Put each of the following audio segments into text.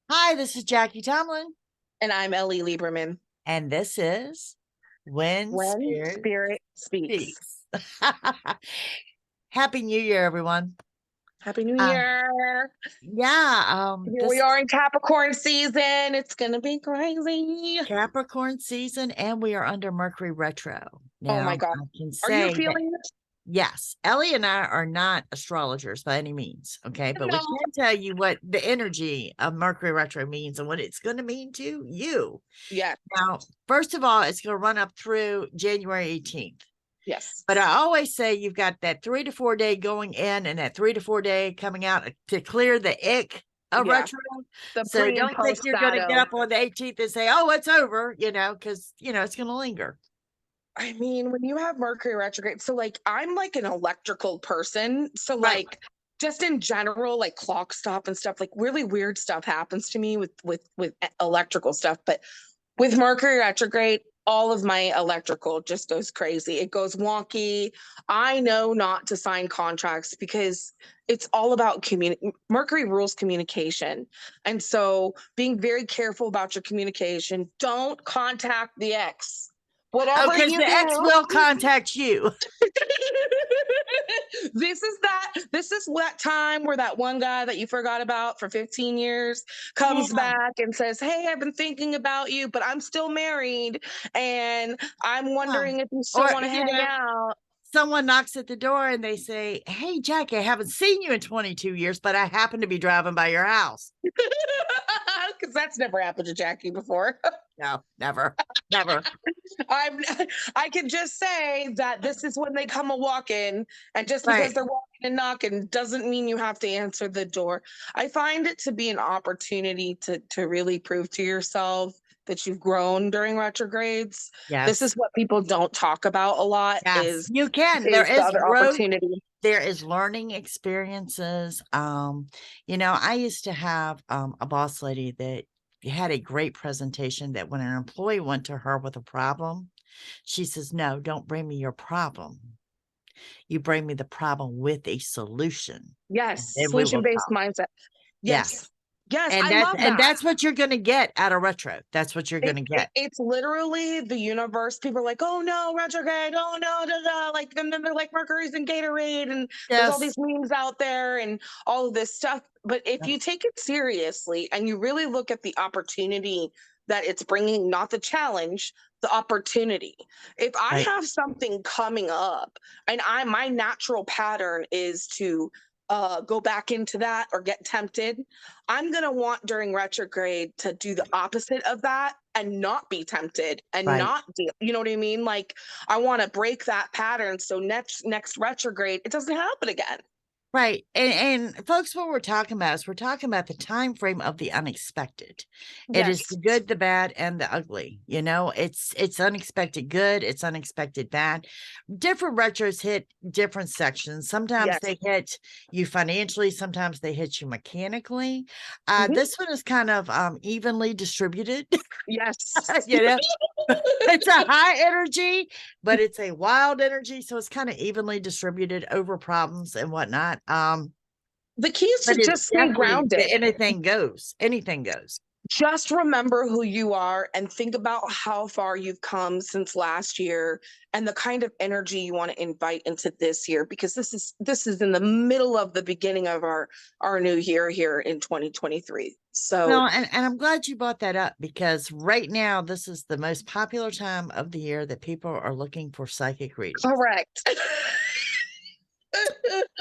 Hi, this is Jackie Tomlin, And I'm Ellie Lieberman. and this is When When Spirit Spirit Speaks. Speaks. Happy New Year, everyone. Happy New Uh, Year. yeah, Here this we is are in Capricorn season. It's going to be crazy. Capricorn season, and we are under Mercury Retro. Oh my Now, God. I can Are you say that, feeling it? yes, Ellie and I are not astrologers by any means, okay? But we No. can tell you what the energy of Mercury Retro means and what it's going to mean to you. Yes. Now, first of all, it's going to run up through January 18th. Yes. But I always say you've got that 3 to 4 day going in and that 3 to 4 day coming out to clear the ick of Yeah. retro. The So pre and don't think post you're going to get shadow. up on the 18th and say, oh, it's over, because, it's going to linger. I mean, when you have Mercury retrograde, so I'm like an electrical person. So Right. just in general, like clock stop and stuff, like really weird stuff happens to me with electrical stuff. But with Mercury retrograde, all of my electrical just goes crazy. It goes wonky. I know not to sign contracts because it's all about Mercury rules communication. And so being very careful about your communication. Don't contact the ex. Oh, Whatever because you the ex do, will contact you. this is that time where that one guy that you forgot about for 15 years comes Yeah. back and says, hey, I've been thinking about you, but I'm still married and I'm Yeah. wondering if you still Or, want to hang out. someone knocks at the door and they say, hey, Jackie, I haven't seen you in 22 years, but I happen to be driving by your house. Because that's never happened to Jackie before. No, never, never. I'm I can just say that this is when they come a walk-in, and just because Right. they're walking and knocking doesn't mean you have to answer the door. I find it to be an opportunity to really prove to yourself that you've grown during retrogrades. This is Yes. what people don't talk about a lot Yes, is you can. There is the is other growth. opportunity. There is learning experiences. I used to have a boss lady that had a great presentation that when an employee went to her with a problem, she says, no, don't bring me your problem. You bring me the problem with a solution. Yes, And then we will solution-based talk. mindset. Yes. Yes. Yes, And I that's love and that. that's what you're gonna get out of retro. That's what you're gonna get. It's literally the universe. People are like, oh no, retrograde, oh no, da, da. Like, and then they're like Mercury's in Gatorade, and there's all Yes. these memes out there and all of this stuff. But if you take it seriously and you really look at the opportunity that it's bringing, not the challenge, the opportunity. If I Right. have something coming up and my natural pattern is to go back into that or get tempted, I'm going to want during retrograde to do the opposite of that and not be tempted and Right. not deal. You know what I mean? Like I want to break that pattern so next retrograde it doesn't happen again. Right. And folks, what we're talking about is we're talking about the time frame of the unexpected. It is Yes. the good, the bad, and the ugly. It's unexpected good, it's unexpected bad. Different retros hit different sections. Sometimes Yes. they hit you financially, sometimes they hit you mechanically. Mhm. This one is kind of evenly distributed. Yes. you know, it's a high energy, but it's a wild energy. So it's kind of evenly distributed over problems and whatnot. The key is But to it's just stay definitely grounded. anything goes. Anything goes. Just remember who you are and think about how far you've come since last year and the kind of energy you want to invite into this year, because this is in the middle of the beginning of our new year here in 2023. So Well, and I'm glad you brought that up because right now this is the most popular time of the year that people are looking for psychic readings. correct.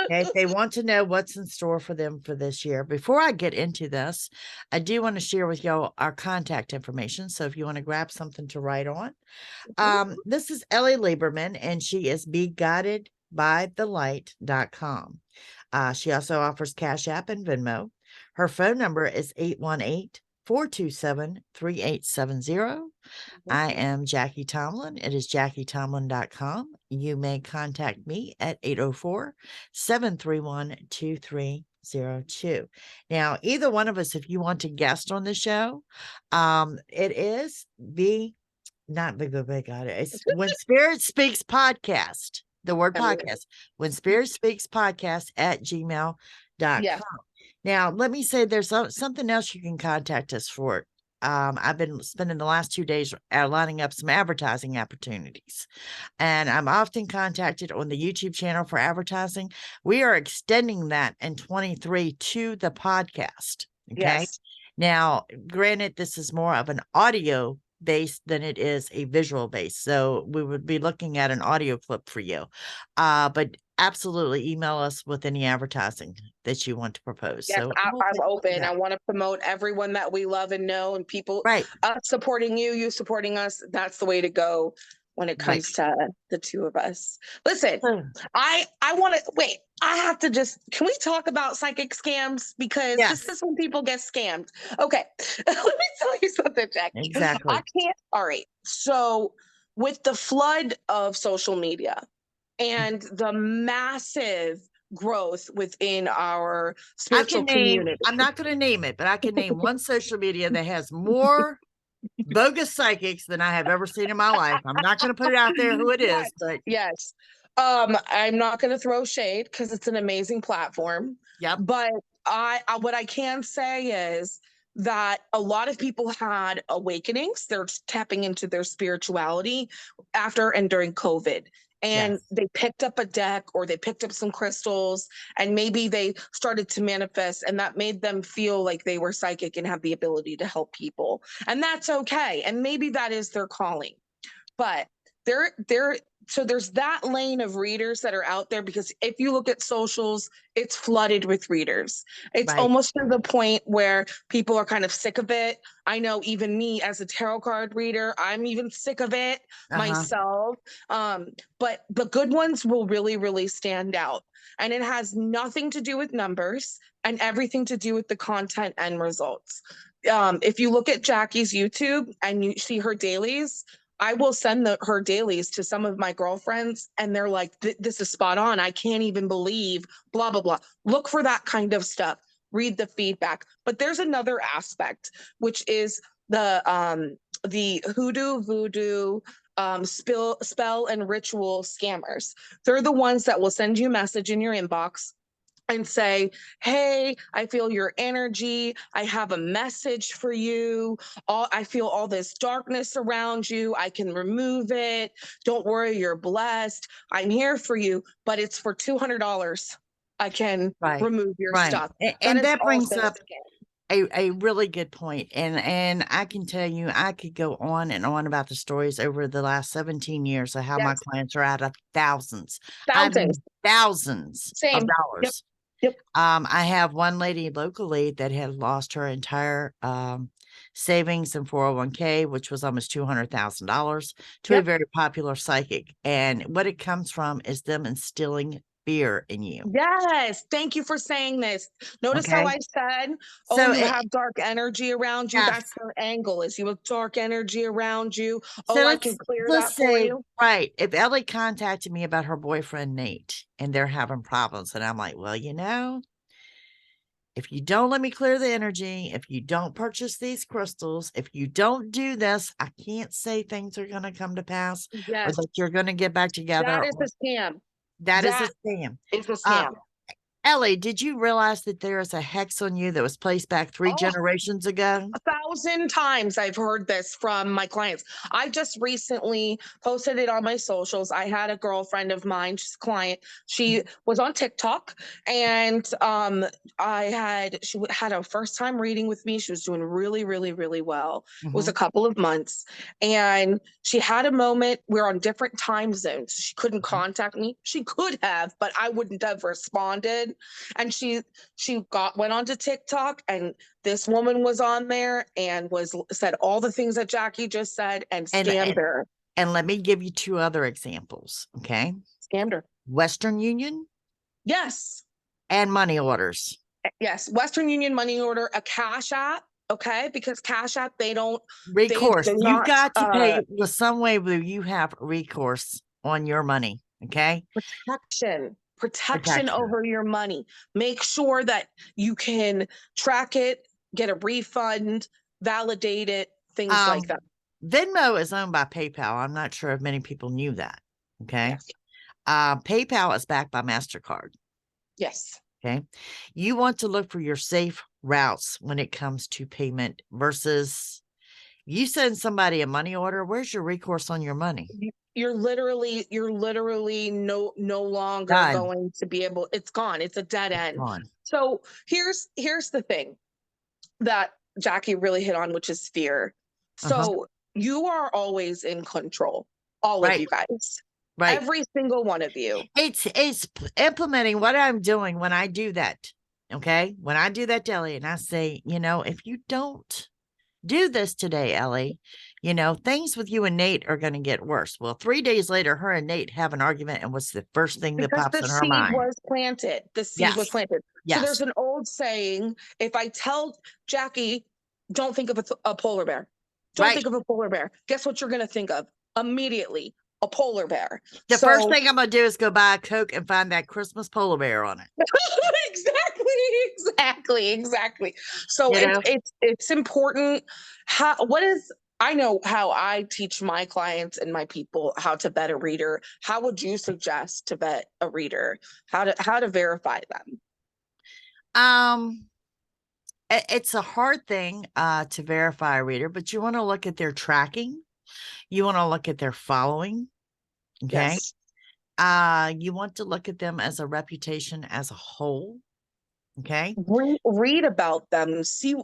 Okay, if they want to know what's in store for them for this year. Before I get into this, I do want to share with y'all our contact information. So if you want to grab something to write on, this is Ellie Lieberman, and she is beguidedbythelight.com. She also offers Cash App and Venmo. Her phone number is 818-427-3870. I am Jackie Tomlin. It is JackieTomlin.com. You may contact me at 804-731-2302. Now, either one of us, if you want to guest on the show, it is not Big God. It's When Spirit Speaks Podcast. The word podcast. When Spirit Speaks Podcast at gmail.com. Yes. Now, let me say there's something else you can contact us for. I've been spending the last 2 days lining up some advertising opportunities, and I'm often contacted on the YouTube channel for advertising. We are extending that in 23 to the podcast. Okay. Yes. Now, granted, this is more of an audio base than it is a visual base. So we would be looking at an audio clip for you. But absolutely email us with any advertising that you want to propose. Yes, So we'll I'm take a look at open. I that. want to promote everyone that we love and know, and people, Right. us supporting you, you supporting us. That's the way to go when it Right. comes to the two of us. Listen, So, I want to wait. I have to just, can we talk about psychic scams? Because this yes, is when people get scammed. Okay. Let me tell you something, Jackie. I exactly. can't. All right. So, with the flood of social media and the massive growth within our I spiritual can name, community. I'm not going to name it, but I can name one social media that has more bogus psychics than I have ever seen in my life. I'm not going to put it out there who it Yes, is, but yes. I'm not going to throw shade because it's an amazing platform, yep. but I what I can say is that a lot of people had awakenings. They're tapping into their spirituality after and during COVID. And Yes. they picked up a deck or they picked up some crystals and maybe they started to manifest and that made them feel like they were psychic and have the ability to help people. And that's okay. And maybe that is their calling. But there so there's that lane of readers that are out there because if you look at socials, it's flooded with readers. It's Right. almost to the point where people are kind of sick of it. I know even me as a tarot card reader, I'm even sick of it Uh-huh. myself. But the good ones will really, really stand out. And it has nothing to do with numbers and everything to do with the content and results. If you look at Jackie's YouTube and you see her dailies, I will send her dailies to some of my girlfriends, and they're like, "This is spot on. I can't even believe blah blah blah." Look for that kind of stuff. Read the feedback. But there's another aspect, which is the hoodoo, voodoo, spell and ritual scammers. They're the ones that will send you a message in your inbox and say, "Hey, I feel your energy. I have a message for you. I feel all this darkness around you. I can remove it. Don't worry, you're blessed. I'm here for you, but it's for $200. I can Right. remove your Right. stuff." That And is that brings also a up scam. a really good point. And I can tell you, I could go on and on about the stories over the last 17 years of how my Yes, clients are out of thousands. I thousands. mean, thousands of Same. Yep. dollars. Yep. I have one lady locally that had lost her entire savings in 401k, which was almost $200,000 to a Yep. very popular psychic. And what it comes from is them instilling fear in you. Yes. Thank you for saying this. Notice how Okay. I said, "Oh, So you it, have dark energy around you." yes. That's their angle is you have dark energy around you. So Oh, I can clear let's that for say, you. right, if Ellie contacted me about her boyfriend Nate and they're having problems, and I'm like, well, if you don't let me clear the energy, if you don't purchase these crystals, if you don't do this, I can't say things are going to come to pass or Yes. that you're going to get back together. That is Or a scam. that is a That scam. is a Uh, scam. Ellie, did you realize that there is a hex on you that was placed back 3 Oh, generations ago? 1,000 times I've heard this from my clients. I just recently posted it on my socials. I had a girlfriend of mine, she's a client. She was on TikTok, and she had a first time reading with me. She was doing really, really, really well. It was a Mhm. couple of months, and she had a moment. We're on different time zones. She couldn't Mhm. contact me. She could have, but I wouldn't have responded. And she went onto TikTok, and this woman was on there and was said all the things that Jackie just said and And, scammed and her. and let me give you 2 other examples, okay? Scammed her. Western Union Yes. and money orders. Yes. Western Union money order, a Cash App. Okay. Because Cash App, they Recourse. do You've not got to pay with some way where you have recourse on your money, okay? protection Protection. over your money. Make sure that you can track it, get a refund, validate it, things like Um, that. Venmo is owned by PayPal. I'm not sure if many people knew that, okay? Yes. PayPal is backed by MasterCard. Yes. Okay. You want to look for your safe routes when it comes to payment versus you send somebody a money order. Where's your recourse on your money? You're literally no longer Done. going to be able, it's gone. It's a dead It's end. gone. So here's the thing that Jackie really hit on, which is fear. Uh-huh. So you are always in control, all of Right. you guys, Right. every single one of you. It's implementing what I'm doing when I do that. Okay. When I do that, Ellie, and I say, if you don't do this today, Ellie, things with you and Nate are going to get worse. Well, 3 days later, her and Nate have an argument. And what's the first thing that Because pops the in her seed mind? was planted. The seed was Yes. planted. So Yes. there's an old saying, if I tell Jackie, don't think of a polar bear. Don't Right. think of a polar bear. Guess what you're going to think of immediately? A polar bear. The first So thing I'm going to do is go buy a Coke and find that Christmas polar bear on it. exactly. So You know? it's important. What is, I know how I teach my clients and my people how to vet a reader. How would you suggest to vet a reader? How to verify them? Um, it's a hard thing to verify a reader, but you want to look at their tracking. You want to look at their following. Okay. Yes. You want to look at them as a reputation as a whole. Okay. Read about them. See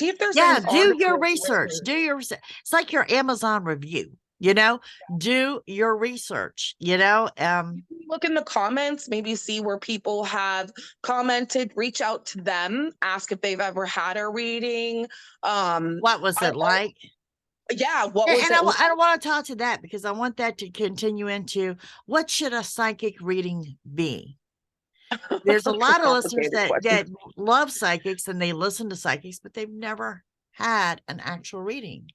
if there's Yeah, any do your articles research. written. Do your research. It's like your Amazon review, do your research, Look in the comments, maybe see where people have commented, reach out to them, ask if they've ever had a reading. what was I, it like? yeah, what And was it like? I don't want to talk to that because I want that to continue into what should a psychic reading be? There's a It's a lot of listeners complicated question. that love psychics and they listen to psychics, but they've never had an actual reading.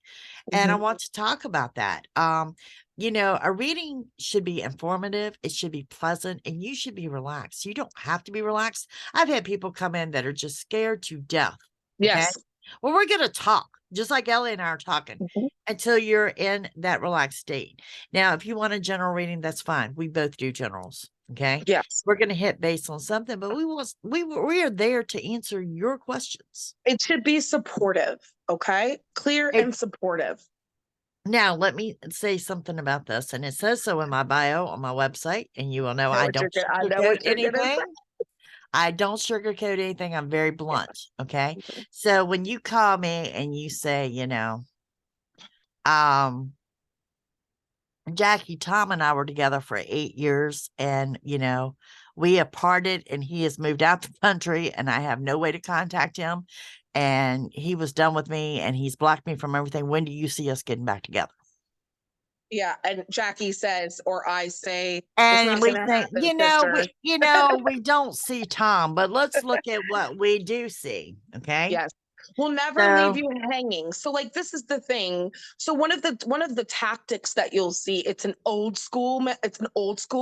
And I Mhm. want to talk about that. A reading should be informative, it should be pleasant, and you should be relaxed. You don't have to be relaxed. I've had people come in that are just scared to death. Okay. Yes. Well, we're going to talk just like Ellie and I are talking Mhm. until you're in that relaxed state. Now, if you want a general reading, that's fine. We both do generals. Okay. Yes. We're going to hit base on something, but we are there to answer your questions. It should be supportive, okay? Clear It, and supportive. Now, let me say something about this, and it says so in my bio on my website, and you will know I know I what you're don't gonna, I know sugarcoat what you're gonna anything. I don't sugarcoat anything. I'm very say. blunt. Okay. Mhm. So when you call me and you say, um, Jackie, Tom and I were together for 8 years, and we have parted, and he has moved out the country, and I have no way to contact him, and he was done with me, and he's blocked me from everything. When do you see us getting back together? Yeah, and Jackie says, or I say, it's And not we gonna think, happen, sister. we don't see Tom, but let's look at what we do see. Okay. Yes. We'll never leave So, you hanging. So like this is the thing. So one of the tactics that you'll see, it's an old school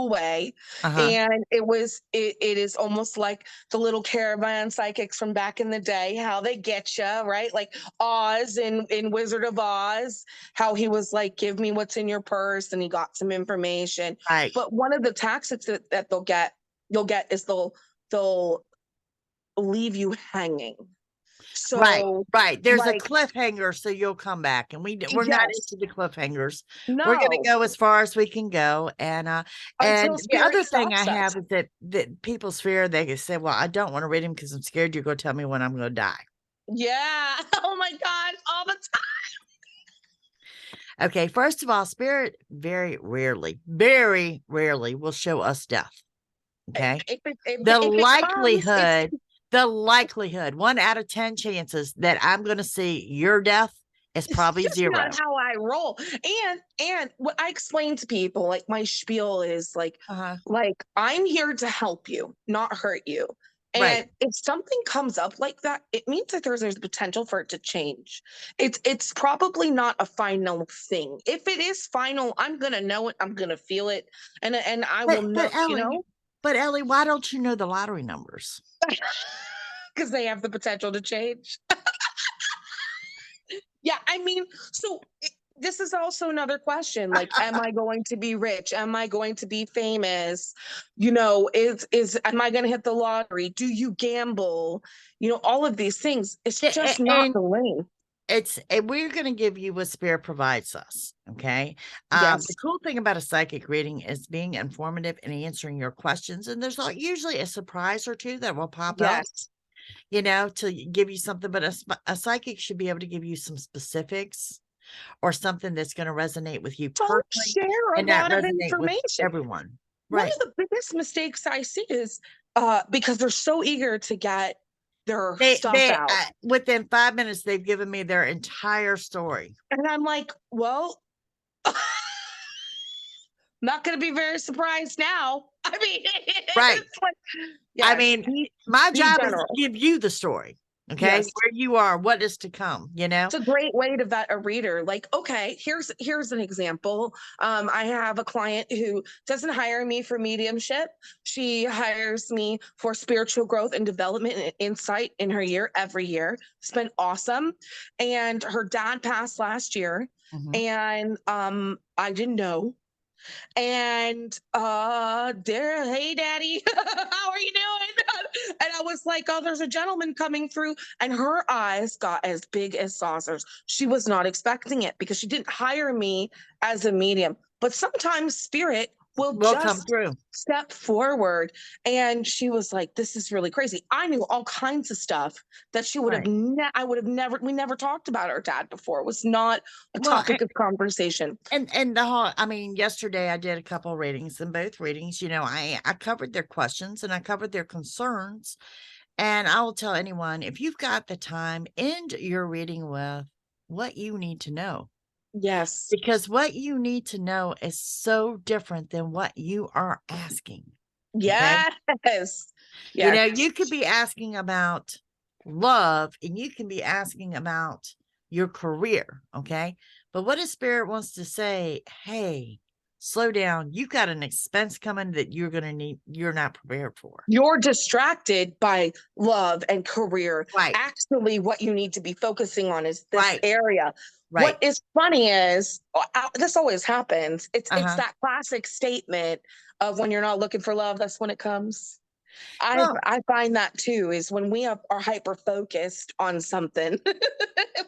way. uh-huh. And it is almost like the little caravan psychics from back in the day, how they get you, right? Like Oz in Wizard of Oz, how he was like, give me what's in your purse, and he got some information. Right. But one of the tactics that you'll get is they'll leave you hanging. Right. So, Right. There's a like, we're you'll come back, and we're not yes, into the cliffhangers. We're going to no, go as far as we can go. And until the spirit other thing I stops have us. is that people's fear, they can say, well, I don't want to read him because I'm scared you're going to tell me when I'm going to die. Yeah. Oh my God. All the Okay. First of all, spirit very rarely will show us death. time. Okay. If The if it comes, it's likelihood, the likelihood, 1 out of 10 chances that I'm going to see your death is it's probably just not zero. how I roll. And what I explain to people, like my spiel is Uh-huh. like I'm here to help you, not hurt you. Right. And if something comes up like that, it means that there's potential for it to change. It's probably not a final thing. If it is final, I'm gonna know it. I'm gonna feel it, and I will But know. but Ellie, but Ellie, why don't you know the lottery numbers? Because they have the potential to change. Yeah, I mean, so this is also another question. Like, am I going to be rich? Am I going to be famous? You know, am I going to hit the lottery? Do you gamble? You know, all of these things. It's just not And the lane. we're going to give you what spirit provides us. Okay. The Yes. cool thing about a psychic reading is being informative and answering your questions. And there's usually a surprise or two that will pop up, Yes. to give you something, but a psychic should be able to give you some specifics or something that's going to resonate with you Don't personally share a and not lot of resonate with information. everyone. One Right. of the biggest mistakes I see is because they're so eager to get their stuff They out. within 5 minutes, they've given me their entire story. And I'm like, well, not going to be very surprised now. I mean, Right. it's like, I yes, mean, my be job is to general. give you the story. Okay. Yes. Where you are, what is to come. It's a great way to vet a reader. Like, okay, here's an example. I have a client who doesn't hire me for mediumship. She hires me for spiritual growth and development and insight in her year every year. It's been awesome. And her dad passed last year. Mhm. And I didn't know. And there, hey daddy, how are you doing? And I was like, oh, there's a gentleman coming through, and her eyes got as big as saucers. She was not expecting it because she didn't hire me as a medium. But sometimes spirit will Will come just through. step forward. And she was like, this is really crazy. I knew all kinds of stuff that she would have Right. I would have never, we never talked about our dad before. It was not a Well, topic of conversation. and the whole, I mean, yesterday I did a couple readings, and both readings, I covered their questions and I covered their concerns. And I will tell anyone, if you've got the time, end your reading with what you need to know, Yes. because what you need to know is so different than what you are asking. Okay. Yes. Yes. You could be asking about love and you can be asking about your career. Okay. But what if spirit wants to say, hey, slow down. You've got an expense coming that you're going to need, you're not prepared for. You're distracted by love and career. Right. Actually, what you need to be focusing on is this Right. area. What Right. is funny is this always happens. It's Uh-huh. that classic statement of when you're not looking for love, that's when it comes. Well, I find that too is when we are hyper focused on something,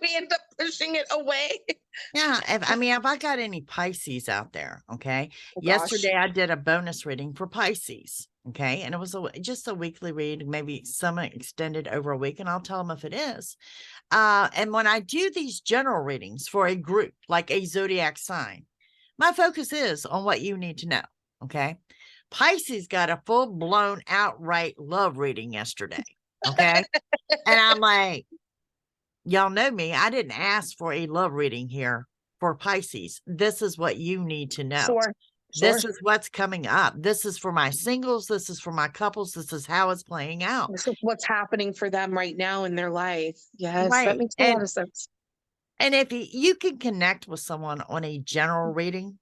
we end up pushing it away. yeah. If I got any Pisces out there, okay. Oh gosh. Yesterday I did a bonus reading for Pisces. Okay. And it was just a weekly read, maybe some extended over a week, and I'll tell them if it is. And when I do these general readings for a group, like a zodiac sign, my focus is on what you need to know. Okay. Pisces got a full blown outright love reading yesterday. Okay. And I'm like, y'all know me. I didn't ask for a love reading here for Pisces. This is what you need to know. Sure. Sure. This is what's coming up. This is for my singles. This is for my couples. This is how it's playing out. This is what's happening for them right now in their life. Yes, that Right. makes a lot of sense. And if you can connect with someone on a general reading,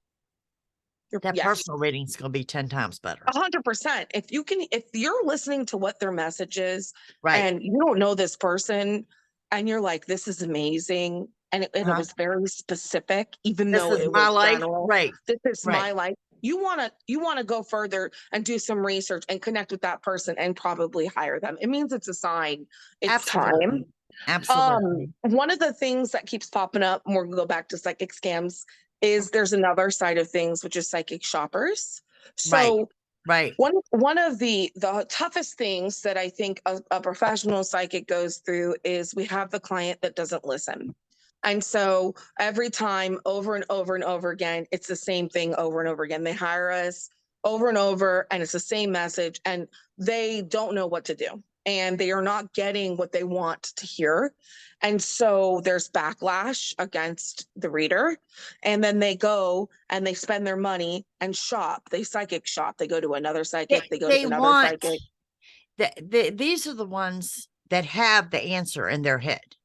that Yes, personal reading is going to be 10 times better. 100%. If you're listening to what their message is Right. and you don't know this person and you're like, this is amazing. And it Uh-huh. was very specific, even This though is it my was life. general. Right. This is Right. my life. You want to go further and do some research and connect with that person and probably hire them. It means it's a sign. It's time. Absolutely. Absolutely. One of the things that keeps popping up, and we're gonna go back to psychic scams, is there's another side of things, which is psychic shoppers. Right. So Right. one of the toughest things that I think a professional psychic goes through is we have the client that doesn't listen. And so every time over and over and over again, it's the same thing over and over again. They hire us over and over, and it's the same message, and they don't know what to do. And they are not getting what they want to hear. And so there's backlash against the reader. And then they go and they spend their money and shop. They psychic shop. They go to another psychic. They go to They another want psychic. these are the ones that have the answer in their head.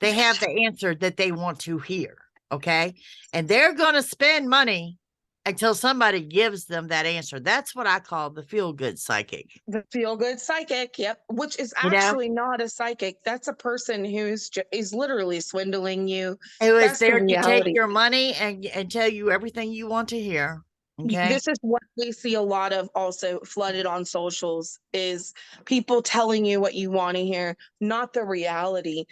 They have the answer that they want to hear. Okay. And they're going to spend money until somebody gives them that answer. That's what I call the feel good psychic. The feel good psychic, yep, which is You know, actually not a psychic. That's a person who's is literally swindling you. who is That's the there to take reality. your money and tell you everything you want to hear. Okay. This is what we see a lot of also flooded on socials is people telling you what you want to hear, not the reality.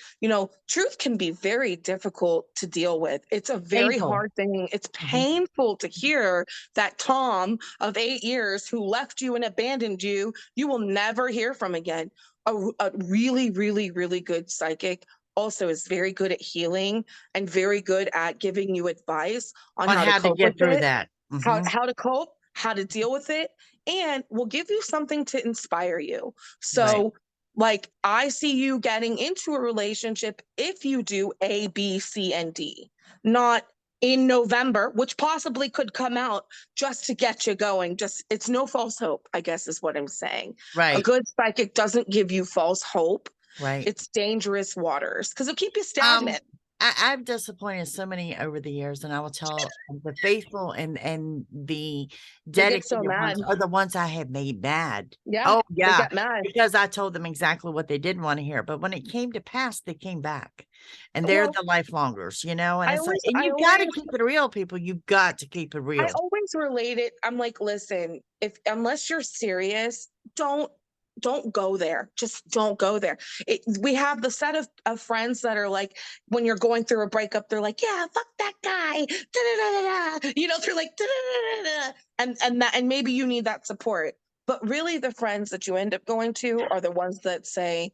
Truth can be very difficult to deal with. It's a very Painful. hard thing. It's Mhm. painful to hear that Tom of 8 years who left you and abandoned you, you will never hear from again. A really, really, really good psychic also is very good at healing and very good at giving you advice on On how to how to cope with get through it, that. how to cope, how to deal with it, and will give you something to inspire you. Right. So, like, I see you getting into a relationship if you do A, B, C, and D, not in November, which possibly could come out just to get you going. Just, it's no false hope, I guess is what I'm saying. A Right. good psychic doesn't give you false hope. Right. It's dangerous waters because it'll keep you Um, stagnant. I've disappointed so many over the years, and I will tell the faithful and the They get so dedicated ones mad. are the ones I have made mad. Yeah, Oh, they yeah, get mad. because I told them exactly what they didn't want to hear. But when it came to pass, they came back, and they're Well, the lifelongers, and I it's like, always, and I you've got to always keep it real, people. You've got to keep it I real. always relate it. I'm like, listen, if unless you're serious, don't go there. Just don't go there. We have the set of friends that are like, when you're going through a breakup, they're like, yeah, fuck that guy. Da-da-da-da-da. They're like, da-da-da-da-da. And maybe you need that support. But really, the friends that you end up going to are the ones that say,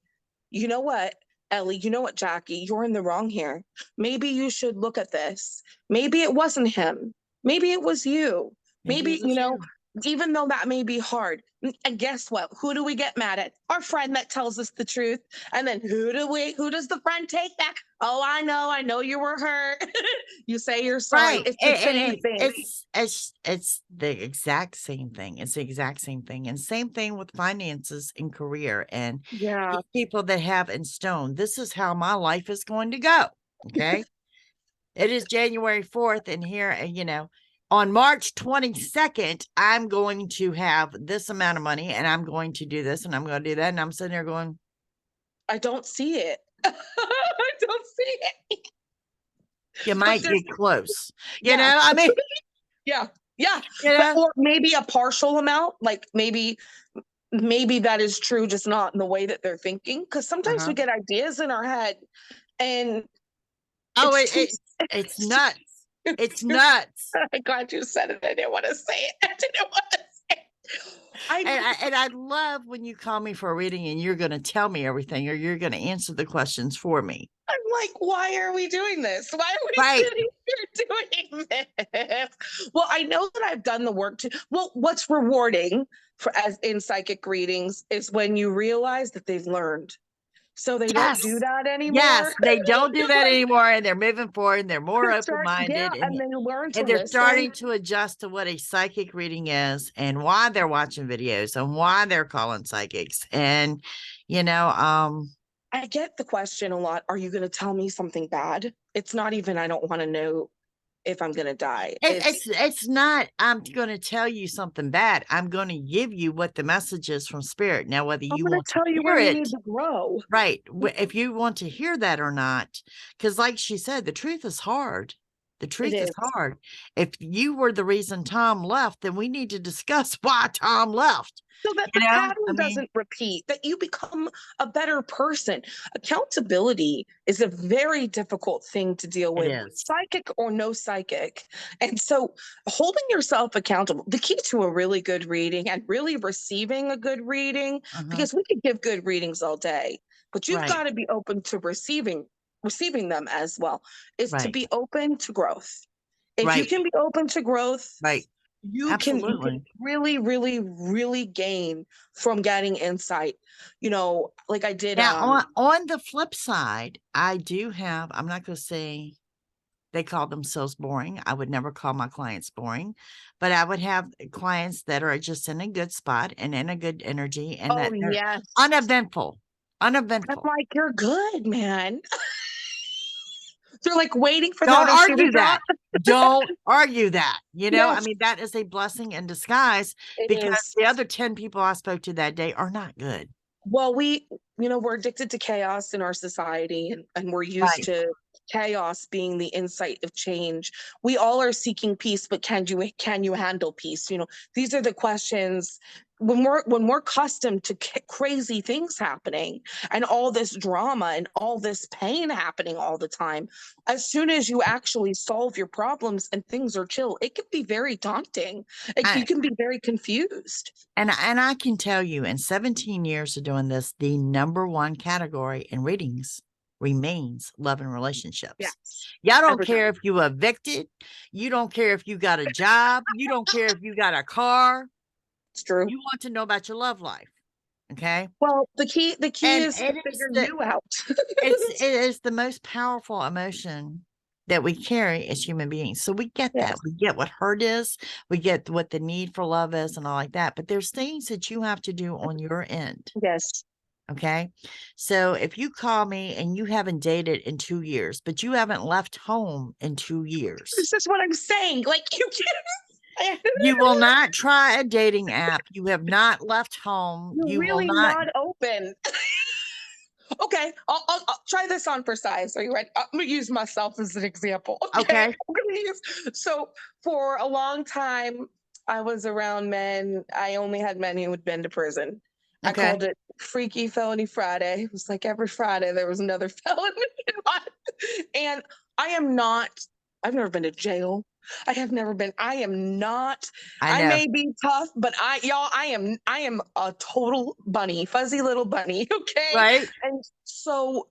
you know what, Ellie, you know what, Jackie, you're in the wrong here. Maybe you should look at this. Maybe it wasn't him. Maybe it was you. Maybe it Maybe, was you. even though that may be hard. And guess what? Who do we get mad at? Our friend that tells us the truth. And then who does the friend take back? Oh, I know you were hurt. You say you're sorry. Right. It's the And same thing. it's the exact same thing. It's the exact same thing. And same thing with finances and career and Yeah. these people that have in stone. This is how my life is going to go. Okay. It is January 4th, and here, on March 22nd, I'm going to have this amount of money and I'm going to do this and I'm going to do that. And I'm sitting there going, I don't see it. I don't see it. you But might there's, get close. yeah. I mean, Yeah. Yeah. you But know, or maybe a partial amount, like maybe that is true, just not in the way that they're thinking. Because sometimes we uh-huh. get ideas in our head and Oh, it's too it's it's too, nuts. It's it's too nuts. I'm glad you said it. I didn't want to say it. I didn't want to say it. I And I love when you call me for a reading and you're going to tell me everything or you're going to answer the questions for me. I'm like, why are we doing this? Why are we Right. sitting here doing this? Well, I know that I've done the work to. Well, what's rewarding for as in psychic readings is when you realize that they've learned. So they don't do Yes. that anymore. Yes, they don't do that anymore, and they're moving forward, and they're more Yeah, open-minded, and they learn to and they're listen. starting to adjust to what a psychic reading is and why they're watching videos and why they're calling psychics. And, you know, um, I get the question a lot. Are you going to tell me something bad? It's not even, I don't want to know if I'm going to die. it's not, I'm going to tell you something bad. I'm going to give you what the message is from spirit. Now, whether I'm you going to want to tell you hear where you it, need to grow. right, if you want to hear that or not, because like she said, the truth is hard. The It truth is is. hard. If you were the reason Tom left, then we need to discuss why Tom left. So that You the know, I pattern mean, doesn't repeat, that you become a better person. Accountability is a very difficult thing to deal it with, is. psychic or no psychic. And so holding yourself accountable, the key to a really good reading and really receiving a good reading, Uh-huh. because we could give good readings all day, but you've Right, got to be open to receiving them as well, is to right, be open to growth. If you right, can be open to growth, right. you can Absolutely. really, really, really gain from getting insight. Like I did Now, on the flip side, I do have, I'm not going to say they call themselves boring. I would never call my clients boring, but I would have clients that are just in a good spot and in a good energy and oh that they're yes. uneventful. I'm Uneventful. like, you're good, man. They're like waiting for the Don't other shoe to argue drop. that. Don't argue that. I Yes, mean, that is a blessing in disguise it because is. the other 10 people I spoke to that day are not good. Well, we're addicted to chaos in our society, and we're used Right. to chaos being the insight of change. We all are seeking peace, but can you handle peace? These are the questions when we're accustomed to crazy things happening and all this drama and all this pain happening all the time. As soon as you actually solve your problems and things are chill, it can be very daunting. You I, can be very confused. and I can tell you in 17 years of doing this, the number one category in readings remains love and relationships. Yes, Y'all don't every time. care if you evicted. You don't care if you got a job. You don't care if you got a car. It's true. You want to know about your love life. Okay. Well, the key And is to figure you out. it is the most powerful emotion that we carry as human beings. So we get that. Yes. We get what hurt is, we get what the need for love is and all like that. But there's things that you have to do on your end. Yes. Okay. So if you call me and you haven't dated in 2 years, but you haven't left home in 2 years, This is what I'm saying. Like you can't. you will not try a dating app. You have not left home. You're You will really not. not open. Okay, I'll try this on for size. Are you ready? I'm gonna use myself as an example. Okay, Okay. I'm gonna use. So for a long time, I was around men. I only had men who had been to prison. I Okay. called it Freaky Felony Friday. It was like every Friday there was another felony. And I am not. I've never been to jail. I have never been. I am not. I I know. may be tough, but I am a total bunny, fuzzy little bunny. Okay. Right. And so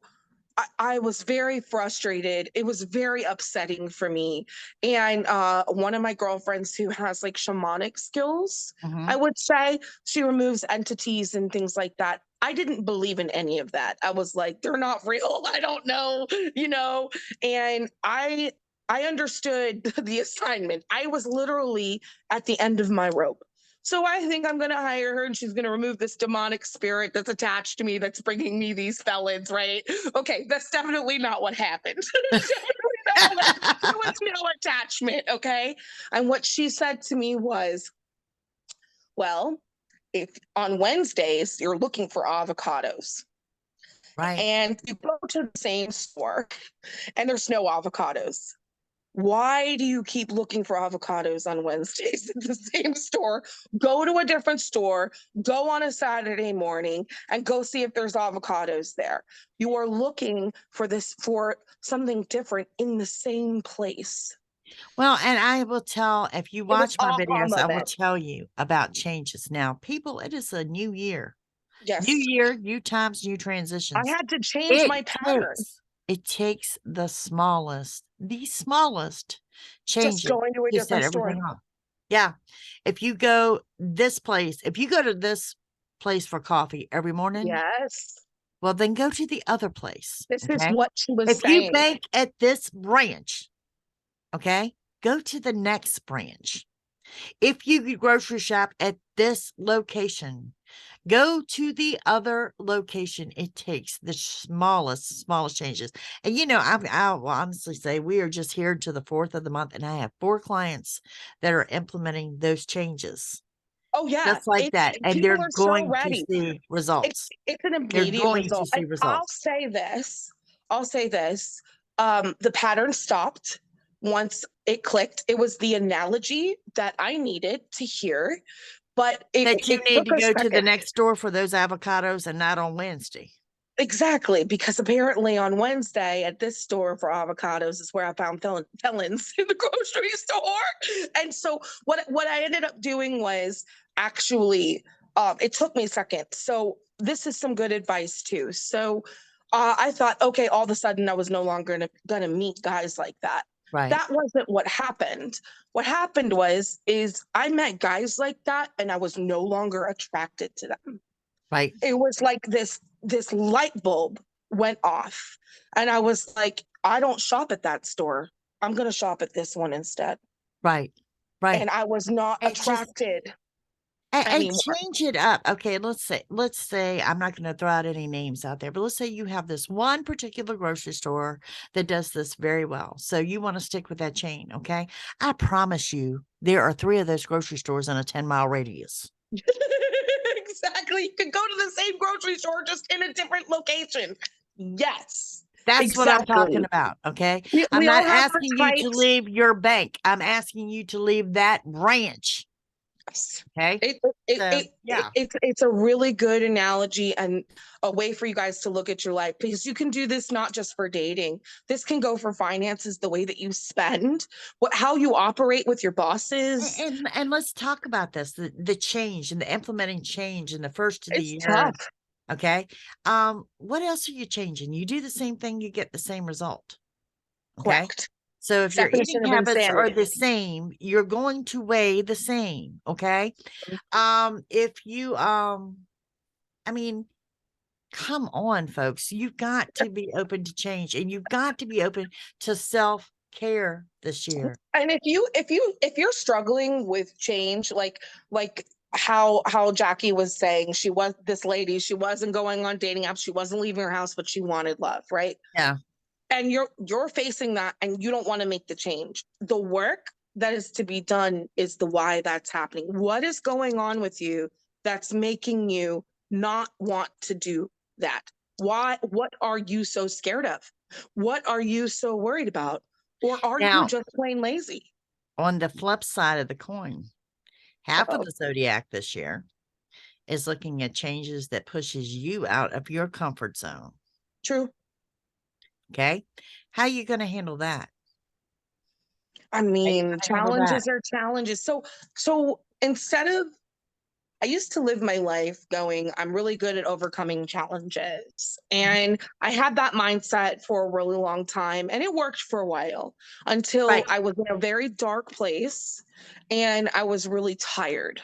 I was very frustrated. It was very upsetting for me. And one of my girlfriends who has like shamanic skills, I Mhm. would say, she removes entities and things like that. I didn't believe in any of that. I was like, they're not real. I don't know, you know. And I understood the assignment. I was literally at the end of my rope. So I think I'm going to hire her and she's going to remove this demonic spirit that's attached to me that's bringing me these felons, right? Okay, that's definitely not what happened. There was no attachment, okay? And what she said to me was, well, if on Wednesdays you're looking for avocados Right. and you go to the same store and there's no avocados, why do you keep looking for avocados on Wednesdays at the same store? Go to a different store, go on a Saturday morning, and go see if there's avocados there. You are looking for something different in the same place. Well, and I will tell if you It was watch my aha videos, I will moment. tell you about changes. Now, people, it is a new year. New Yes. year, new times, new I transitions. had to change It my pattern. it takes the smallest Just changes going to a to set different store. everything off. Yeah. If you go if you go to this place for coffee every morning, Yes. well, then go to the other place. This is Okay. what she was If you saying. bank at this branch, okay, go to the next branch. If you grocery shop at this location, go to the other location. It takes the smallest changes. And I will honestly say we are just here to the 4th of the month, and I have 4 clients that are implementing those changes Oh yeah, just like it's that, and people they're are so going to ready. see It's results. it's an They're immediate going to result. see And I'll results. say this. I'll say this. The pattern stopped once it clicked. It was the analogy that I needed to hear, but it, That you it need took to a go to the second. next store for those avocados and not on Wednesday. Exactly, because apparently on Wednesday at this store for avocados is where I found felons in the grocery store. And so what I ended up doing was actually it took me a second. So this is some good advice too. So I thought, okay, all of a sudden I was no longer gonna meet guys like that. Right, That wasn't what happened. What happened is I met guys like that and I was no longer attracted to them. right, It was like this light bulb went off and I was like, I don't shop at that store. I'm going to shop at this one instead. right, right. And I was not It just attracted. And anymore. change it up. Okay, let's say I'm not going to throw out any names out there, but let's say you have this one particular grocery store that does this very well. So you want to stick with that chain, okay? I promise you there are 3 of those grocery stores in a 10-mile radius. Exactly. You could go to the same grocery store just in a different location. Yes, That's what I'm talking exactly. about, okay? I'm We not all have our asking you to types. leave your bank. I'm asking you to leave that branch, Yes. okay? So, yeah. It's a really good analogy and a way for you guys to look at your life, because you can do this not just for dating. This can go for finances, the way that you spend, how you operate with your bosses. And let's talk about this, the change and the implementing change in the first of the It's year. tough. Okay. What else are you changing? You do the same thing, you get the same result. Okay. Correct. So if your eating Definition of habits are insanity. the same, you're going to weigh the same. Okay. If you I mean, come on, folks, you've got to be open to change, and you've got to be open to self-care this year. And if you're struggling with change, like how Jackie was saying, she was this lady, she wasn't going on dating apps, she wasn't leaving her house, but she wanted love, right? Yeah. And you're facing that and you don't want to make the change. The work that is to be done is the why that's happening. What is going on with you that's making you not want to do that? Why? What are you so scared of? What are you so worried about? Or are you Now, just plain lazy? on the flip side of the coin, half of Uh-oh. the zodiac this year is looking at changes that pushes you out of your comfort zone. True. Okay. How are you going to handle that? I How are you mean, going to handle that? challenges are challenges. So instead of, I used to live my life going, I'm really good at overcoming challenges. Mhm. And I had that mindset for a really long time. And it worked for a while until Right. I was in a very dark place and I was really tired.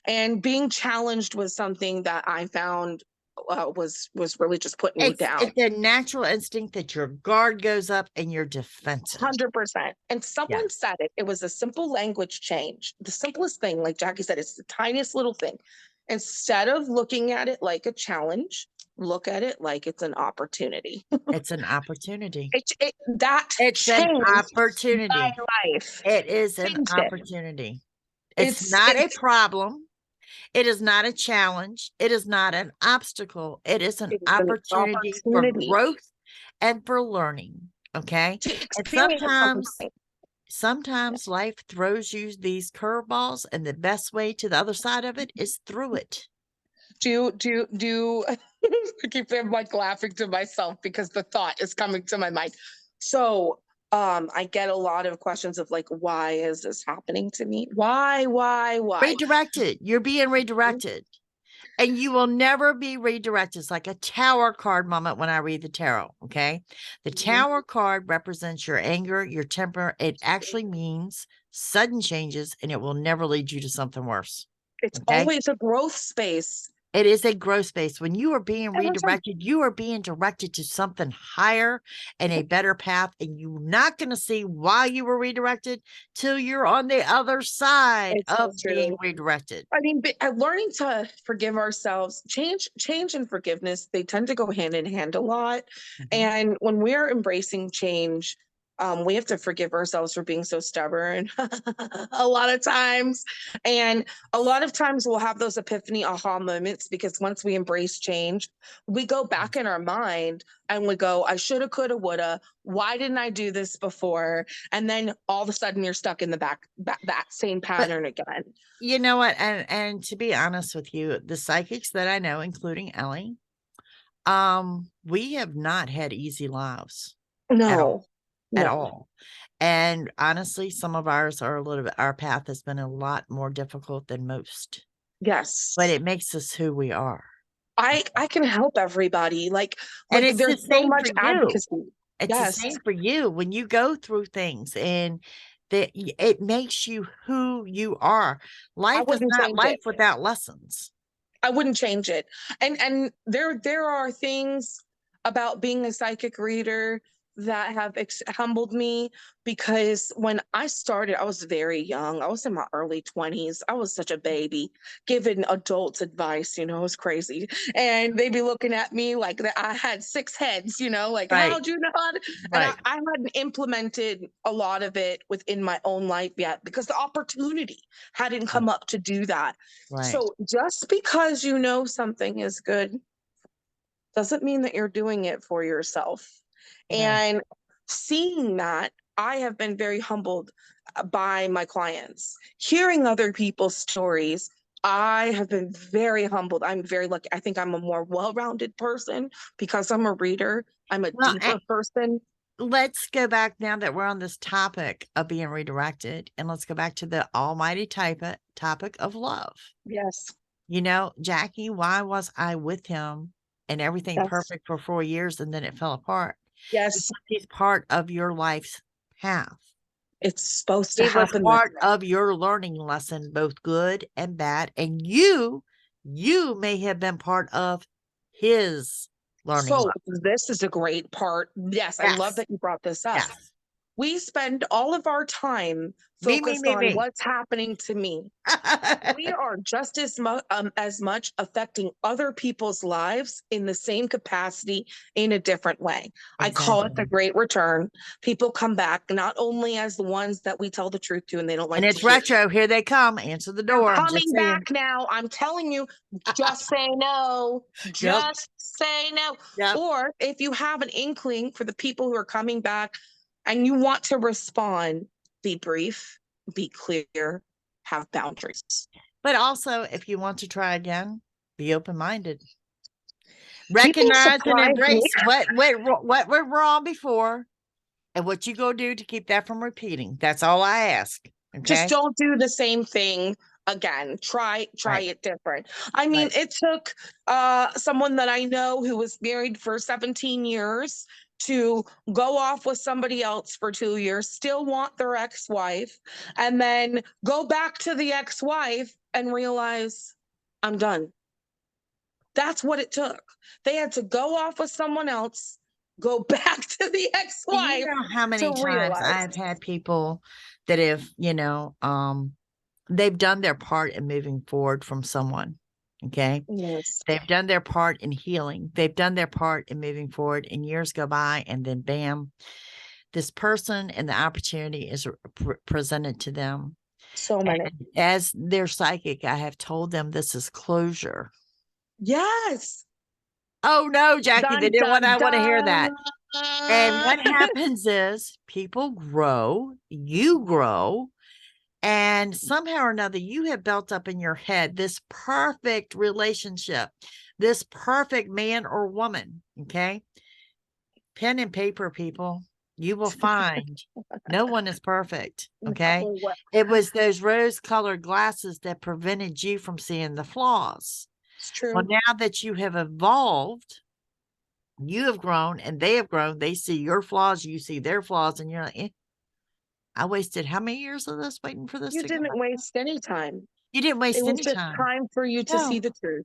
And being challenged was something that I found was really just putting me down. It's a natural instinct that your guard goes up and you're defensive. 100%. And Yeah. someone said it. It was a simple language change. The simplest thing, like Jackie said, it's the tiniest little thing. Instead of looking at it like a challenge, look at it like it's an opportunity. It's an opportunity. That It's an changed my opportunity. life. It is an Changed it. opportunity. It's not a It's problem. It is not a challenge. It is not an obstacle. It is an it is an opportunity for opportunity growth and for learning. Okay. to And experience something. sometimes life throws you these curveballs, and the best way to the other side of it is through it. Do I keep like laughing to myself because the thought is coming to my mind. So I get a lot of questions of like, why is this happening to me? Why? Redirected. You're being redirected. And you will never be redirected. It's like a tower card moment when I read the tarot. Okay. The Mhm. tower card represents your anger, your temper. It actually means sudden changes, and it will never lead you to something worse. It's Okay. always a growth space. It is a growth space. When you are being Every time. redirected, you are being directed to something higher and a better path. And you're not going to see why you were redirected till you're on the other side It's so of being true. redirected. I mean, learning to forgive ourselves, change and forgiveness, they tend to go hand in hand a lot. Mhm. And when we're embracing change, we have to forgive ourselves for being so stubborn a lot of times. And a lot of times we'll have those epiphany aha moments because once we embrace change, we go back in our mind and we go, I shoulda, coulda, woulda. Why didn't I do this before? And then all of a sudden you're stuck in the that same But pattern again. you know what? And to be honest with you, the psychics that I know, including Ellie, we have not had easy lives at all, No, at no. all. And honestly, some of ours are a little bit, our path has been a lot more difficult than most, but Yes. it makes us who we are. I can help everybody. And Like it's there's the so same much for you. advocacy. It's the Yes. same for you when you go through things, and that it makes you who you are. I Life is wouldn't not change life it. without lessons. I wouldn't change it. And there are things about being a psychic reader that have humbled me, because when I started, I was very young. I was in my early 20s. I was such a baby giving adults advice, it was crazy. And they'd be looking at me like that I had six heads, like, Right. how'd you know how to? And I, Right. I hadn't implemented a lot of it within my own life yet because the opportunity hadn't Right. come up to do that. Right. So just because you know something is good doesn't mean that you're doing it for yourself. No. And seeing that, I have been very humbled by my clients. Hearing other people's stories, I have been very humbled. I'm very lucky. I think I'm a more well rounded person because I'm a reader, I'm a Well, deeper person. let's go back now that we're on this topic of being redirected, and let's go back to the almighty topic of love. Yes. Jackie, why was I with him and everything Yes. perfect for 4 years and then it fell apart? Yes. Because he's part of your life's path. It's supposed to He was happen that part way. of your learning lesson, both good and bad. And you may have been part of his learning So lesson. this is a great part. Yes, I love Yes. that you brought this up. Yes. We spend all of our time Me, me, focused me, on me. what's happening to me. We are just as much affecting other people's lives in the same capacity in a different way. I call it the Exactly. great return. People come back not only as the ones that we tell the truth to and they don't And like to it's hear. retro. Here they come. Answer the They're door. I'm just coming saying. back now. I'm telling you, just say no. Yep. Just say no. Yep. Or if you have an inkling for the people who are coming back and you want to respond, be brief, be clear, have boundaries. But also, if you want to try again, be open minded. People Recognize and surprise me. embrace what went wrong before and what you go do to keep that from repeating. That's all I ask. Just Okay. don't do the same thing again. Try Right. it different. I mean, Right. it took someone that I know who was married for 17 years to go off with somebody else for 2 years, still want their ex-wife, and then go back to the ex-wife and realize I'm done. That's what it took. They had to go off with someone else, go back to the Do you ex-wife know how to many times realize. I've had people that have, they've done their part in moving forward from someone. Okay. Yes. They've done their part in healing. They've done their part in moving forward, and years go by, and then bam, this person and the opportunity is presented to them. So And many. as their psychic, I have told them this is closure. Yes. Oh no, Jackie, they Dun didn't want dun I want to hear dun. that. And what happens is people grow, you grow, and somehow or another, you have built up in your head this perfect relationship, this perfect man or woman. Okay. Pen and paper, people, you will find no one is perfect. Okay. No, what? It was those rose colored glasses that prevented you from seeing the flaws. It's Well, true. now that you have evolved, you have grown and they have grown. They see your flaws, you see their flaws, and you're like, I wasted how many years of this waiting for this You to come didn't out? waste any time. You didn't It waste was any just time. time for you to see No, the truth.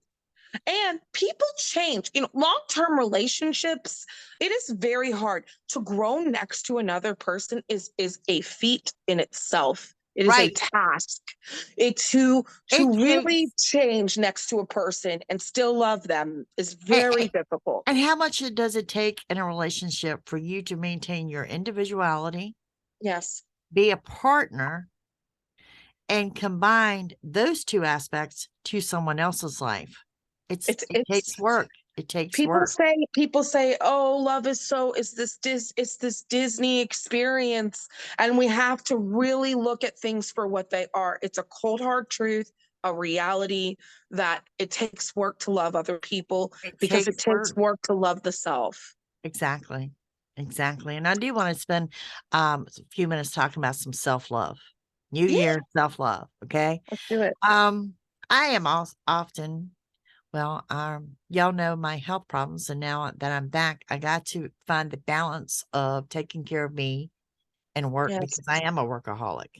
And people change. Long-term relationships, it is very hard to grow next to another person is a feat in itself. It is a right. task. It to It really takes, change next to a person and still love them is very difficult. and how much does it take in a relationship for you to maintain your individuality, Yes. be a partner, and combine those two aspects to someone else's life? It It's takes work. It takes people work. say oh, love is so it's this Disney experience, and we have to really look at things for what they are. It's a cold hard truth, a reality that it takes work to love other people It because it takes takes work. work to love the self. Exactly. Exactly. And I do want to spend a few minutes talking about some self-love. New Yeah, Year self-love. Okay. let's do it. Um, I am often, well, y'all know my health problems, and now that I'm back, I got to find the balance of taking care of me and work Yes. because I am a workaholic.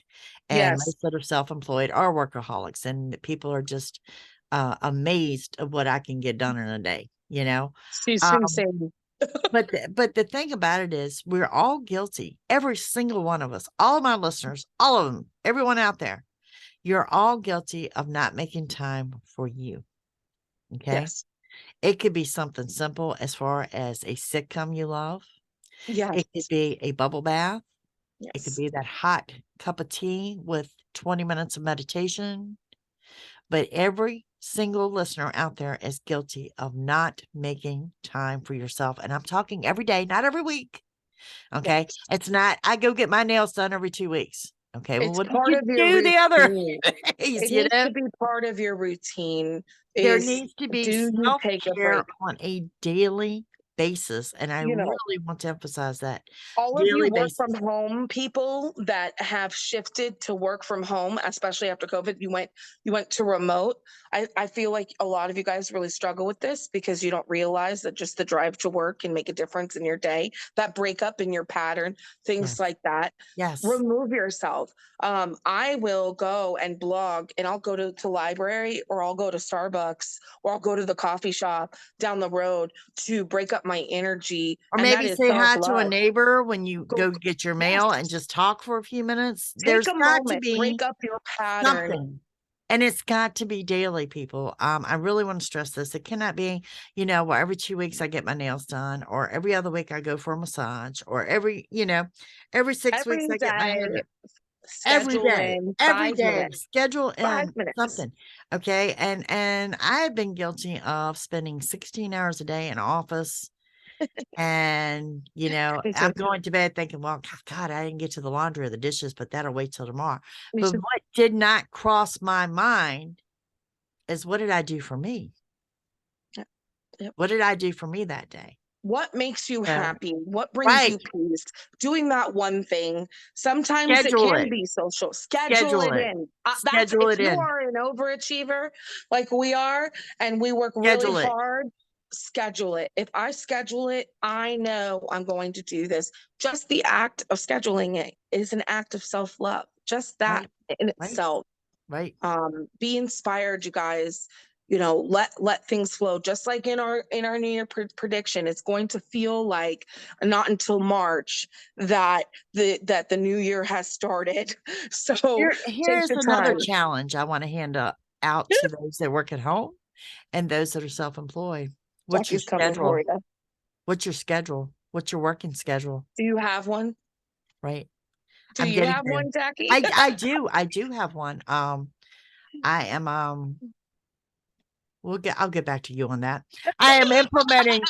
And Yes. most that are self-employed are workaholics, and people are just amazed of what I can get done in a day, She's Um, insane. But the thing about it is we're all guilty. Every single one of us, all of my listeners, all of them, everyone out there, you're all guilty of not making time for you. Okay. Yes. It could be something simple as far as a sitcom you love. Yes. It could be a bubble bath. It could Yes. be that hot cup of tea with 20 minutes of meditation. But every single listener out there is guilty of not making time for yourself. And I'm talking every day, not every week. Okay. Yes. It's not, I go get my nails done every 2 weeks. Okay. Well, It's what did part you of your do the other routine. days? It You needs know, to be part of your routine there is, needs to be do you self take a care break? on a daily basis. And I You know, really want to emphasize that all of you daily work basis. from home people that have shifted to work from home, especially after COVID, you went to remote. I feel like a lot of you guys really struggle with this because you don't realize that just the drive to work can make a difference in your day, that breakup in your pattern, things Yes. like that. Yes. Remove yourself. I will go and blog and I'll go to library, or I'll go to Starbucks, or I'll go to the coffee shop down the road to break up my energy. Or And that maybe is say hi to a self-love. neighbor when you Go, go get your yes, mail and just talk for a few minutes. take There's a got to moment, be break up your pattern. something. And it's got to be daily, people. I really want to stress this. It cannot be, well, every 2 weeks I get my nails done, or every other week I go for a massage, or every 6 weeks Every I get my hair day, done. schedule in Every 5 day, minutes. schedule 5 in minutes. something. Okay. And I have been guilty of spending 16 hours a day in office. And, Me I'm too. going to bed thinking, well, God, I didn't get to the laundry or the dishes, but that'll wait till tomorrow. Me But too. what did not cross my mind is, what did I do for me? Yep. Yep. What did I do for me that day? What makes you So, happy? What brings right. you peace? Doing that one thing. Sometimes it Schedule can it. be social. Schedule Schedule it it. in. That's Schedule if it you in. are an overachiever like we are, and we work really Schedule it. hard. Schedule it. If I schedule it, I know I'm going to do this. Just the act of scheduling it is an act of self love. Just that Right. in Right. itself. Right. Be inspired, you guys. Let things flow, just like in our new year prediction. It's going to feel like not until March that the new year has started. So Here take is the another time. challenge I want to hand out to those that work at home and those that are self-employed. What's your Jackie's coming for schedule? you. What's your schedule? What's your working schedule? Do you have one? Right. Do I'm you getting have there. one, Jackie? I do have one. I am I'll get back to you on that. I am implementing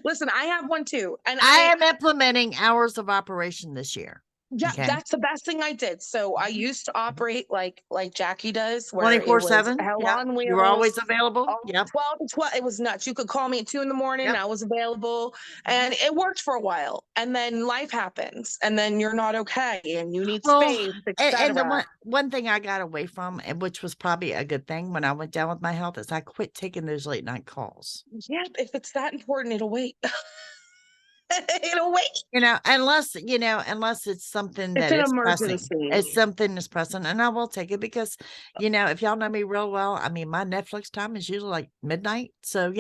Listen, I have one too, and I am implementing hours of operation this year. yeah, Okay. that's the best thing I did. So I used to operate like Jackie does, where it was 24/7. hell Yep. on You're wheels. always available. Oh, Yep. 12 to 12. It was nuts. You could call me at 2 in the morning and Yep. I was available. Mhm. And it worked for a while. And then life happens. And then you're not okay and you need Well, space, and the etc. one thing I got away from, and which was probably a good thing when I went down with my health, is I quit taking those late night calls. Yeah, if it's that important, it'll wait. It'll wait. Unless it's something It's that an is pressing. emergency. It's something that's pressing, and I will take it because, if y'all know me real well, I mean, my Netflix time is usually like midnight. So, I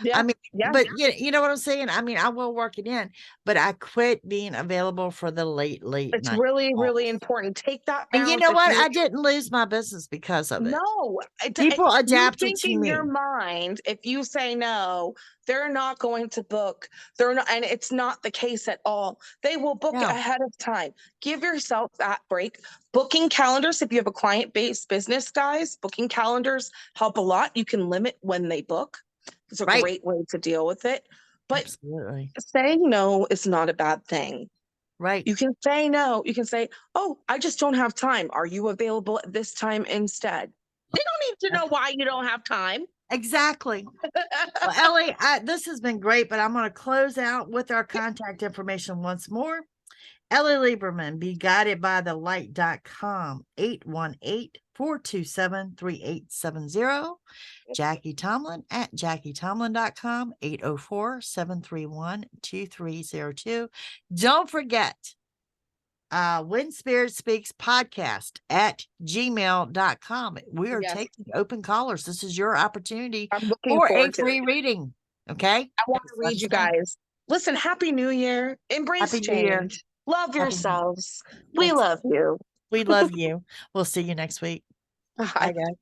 Yeah. mean, Yeah. but you know what I'm saying? I mean, I will work it in, but I quit being available for the late It's night really, really calls. important. Take that And you balance. know If what? you I didn't lose my business because of it. No, People you adapted think to in your me. mind, if you say no, they're not going to book. They're not, and it's not the case at all. They will book No, ahead of time. Give yourself that break. Booking calendars, if you have a client-based business, guys, booking calendars help a lot. You can limit when they book. It's a right. great way to deal with it. But Absolutely. saying no is not a bad thing. Right. You can say no. You can say, "Oh, I just don't have time. Are you available at this time instead?" They don't need to know why you don't have time. Exactly. Well, Ellie, this has been great, but I'm going to close out with our contact information once more. Ellie Lieberman, be guided by the light.com, 818-427-3870. Jackie Tomlin at JackieTomlin.com, 804-731-2302. Don't forget, When Spirit Speaks podcast at gmail.com. We are Yes, taking open callers. This is your opportunity I'm looking for a forward to it. free reading. Okay? I want to Let read us you know. guys. Listen, Happy New Year. Embrace Happy New Year. change. Love Happy New Year. yourselves. We Yes, love you. we love you. We'll see you next week. Bye. Bye, guys.